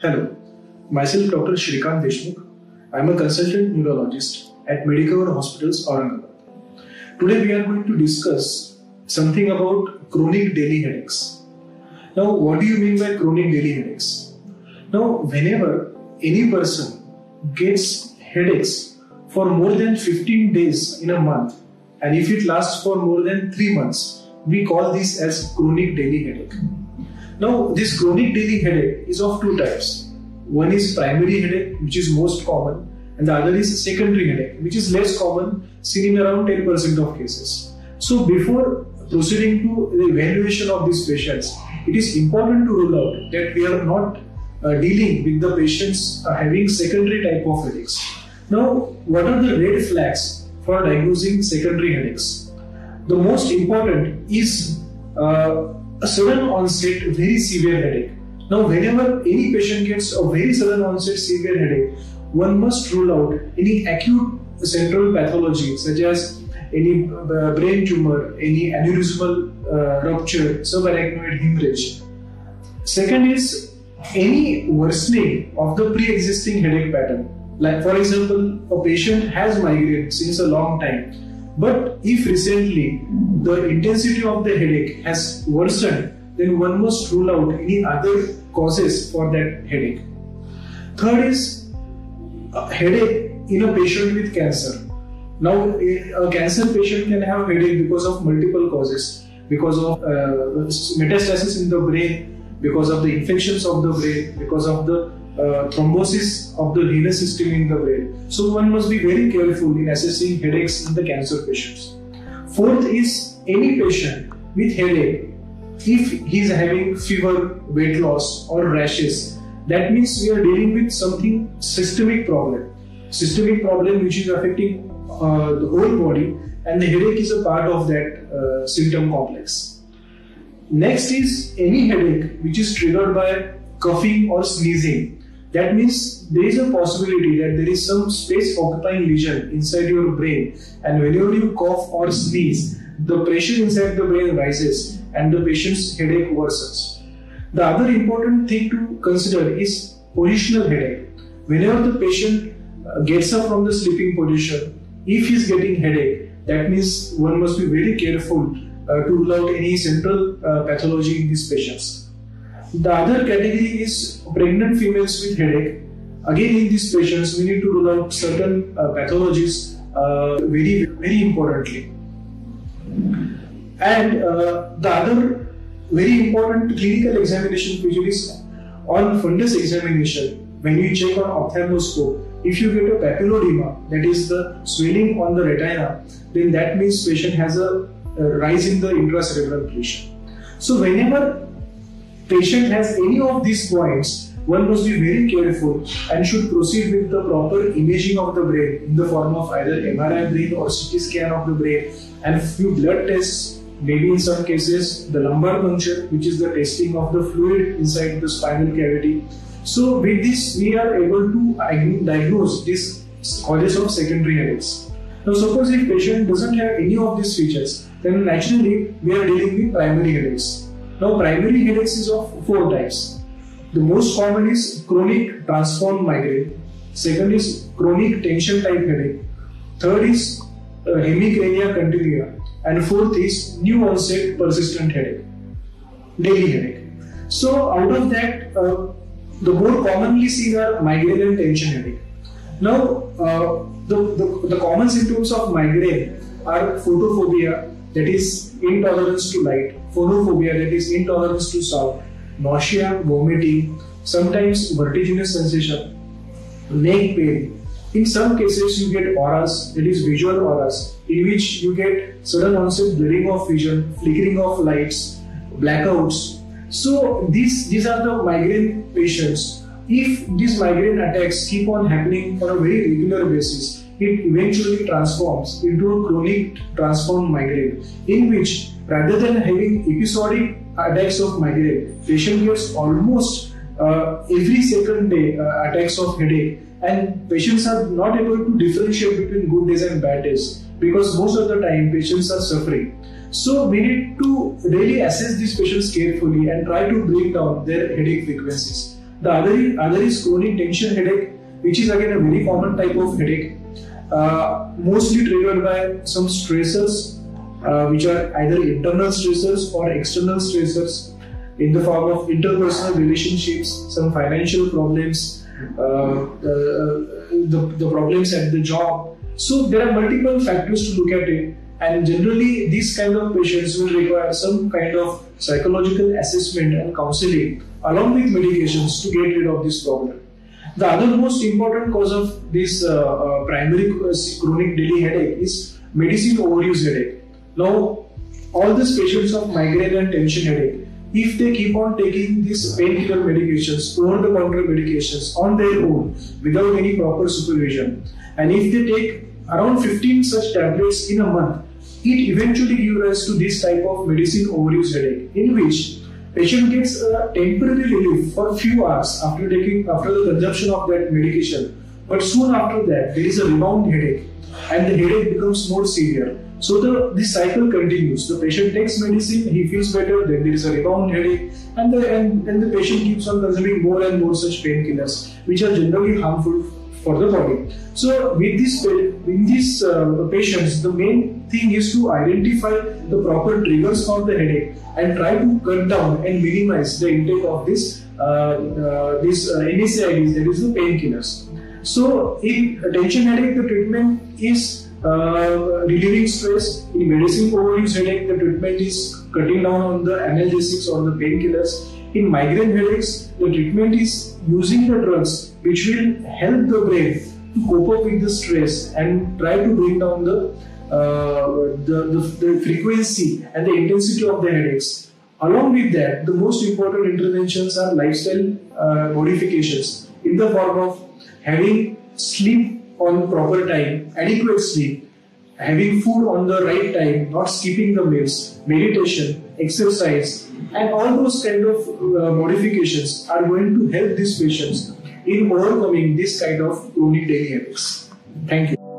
Hello, myself Dr. Shrikant Deshmukh. I am a consultant neurologist at Medicover Hospitals, Aurangabad. Today we are going to discuss something about chronic daily headaches. Now, what do you mean by chronic daily headaches? Now, whenever any person gets headaches for more than 15 days in a month, and if it lasts for more than 3 months, we call this as chronic daily headache. Now, this chronic daily headache is of two types. One is primary headache, which is most common, and the other is secondary headache, which is less common, seen in around 10% of cases. So, before proceeding to the evaluation of these patients, it is important to rule out that we are not dealing with the patients having secondary type of headaches. Now, what are the red flags for diagnosing secondary headaches? The most important is a sudden onset very severe headache. Now, whenever any patient gets a very sudden onset severe headache, one must rule out any acute central pathology such as any brain tumor, any aneurysmal rupture, subarachnoid hemorrhage. Second is any worsening of the pre-existing headache pattern. Like for example, a patient has migraine since a long time, but if recently the intensity of the headache has worsened, then one must rule out any other causes for that headache. Third is a headache in a patient with cancer. Now, a cancer patient can have headache because of multiple causes, because of metastasis in the brain, because of the infections of the brain, because of the thrombosis of the venous system in the brain. So one must be very careful in assessing headaches in the cancer patients. Fourth is any patient with headache, if he is having fever, weight loss or rashes, that means we are dealing with something systemic problem which is affecting the whole body, and the headache is a part of that symptom complex. Next is any headache which is triggered by coughing or sneezing. That means there is a possibility that there is some space occupying lesion inside your brain, and whenever you cough or sneeze, the pressure inside the brain rises and the patient's headache worsens. The other important thing to consider is positional headache. Whenever the patient gets up from the sleeping position, if he is getting headache, that means one must be very careful to rule out any central pathology in these patients. The other category is pregnant females with headache. Again, in these patients, we need to rule out certain pathologies very, very importantly. And the other very important clinical examination feature is on fundus examination. When you check on ophthalmoscope, if you get a papilledema, that is the swelling on the retina, then that means patient has a rise in the intracerebral pressure. So whenever patient has any of these points, one must be very careful and should proceed with the proper imaging of the brain in the form of either MRI brain or CT scan of the brain and few blood tests. Maybe in some cases the lumbar puncture, which is the testing of the fluid inside the spinal cavity. So with this we are able to diagnose these causes of secondary headaches. Now suppose if patient doesn't have any of these features, then naturally we are dealing with primary headaches. Now primary headaches is of 4 types. The most common is chronic transform migraine. Second is chronic tension type headache. Third is hemicrania continua. And fourth is new onset persistent headache, daily headache. So out of that, the more commonly seen are migraine and tension headache. Now, the common symptoms of migraine are photophobia, that is intolerance to light, phonophobia, that is intolerance to sound, nausea, vomiting, sometimes vertiginous sensation, neck pain. In some cases, you get auras, that is visual auras, in which you get sudden onset blurring of vision, flickering of lights, blackouts. So these are the migraine patients. If these migraine attacks keep on happening on a very regular basis, it eventually transforms into a chronic transformed migraine, in which rather than having episodic attacks of migraine, patient gets almost every second day attacks of headache, and patients are not able to differentiate between good days and bad days because most of the time patients are suffering. So we need to really assess these patients carefully and try to bring down their headache frequencies. The other is chronic tension headache, which is again a very common type of headache, mostly triggered by some stressors, which are either internal stressors or external stressors in the form of interpersonal relationships, some financial problems, the problems at the job. So there are multiple factors to look at it, and generally these kind of patients will require some kind of psychological assessment and counseling along with medications to get rid of this problem. The other most important cause of this primary chronic daily headache is medicine overuse headache. Now, all these patients of migraine and tension headache, if they keep on taking these painkiller medications, over-the-counter medications on their own without any proper supervision, and if they take around 15 such tablets in a month, it eventually gives rise to this type of medicine overuse headache, in which patient gets a temporary relief for a few hours after the consumption of that medication, but soon after that there is a rebound headache, and the headache becomes more severe. So this cycle continues. The patient takes medicine, he feels better, then there is a rebound headache, and the patient keeps on consuming more and more such painkillers, which are generally harmful for the body. So in these patients, the main thing is to identify the proper triggers for the headache and try to cut down and minimize the intake of this NSAIDs, that is the painkillers. So in tension headache, the treatment is relieving stress. In medicine overuse headache, the treatment is cutting down on the analgesics or the painkillers. In migraine headaches, the treatment is using the drugs which will help the brain to cope up with the stress and try to bring down the frequency and the intensity of the headaches. Along with that, the most important interventions are lifestyle modifications in the form of having sleep on proper time, adequate sleep, having food on the right time, not skipping the meals, meditation, exercise, and all those kind of modifications are going to help these patients in overcoming this kind of chronic daily headaches. Thank you.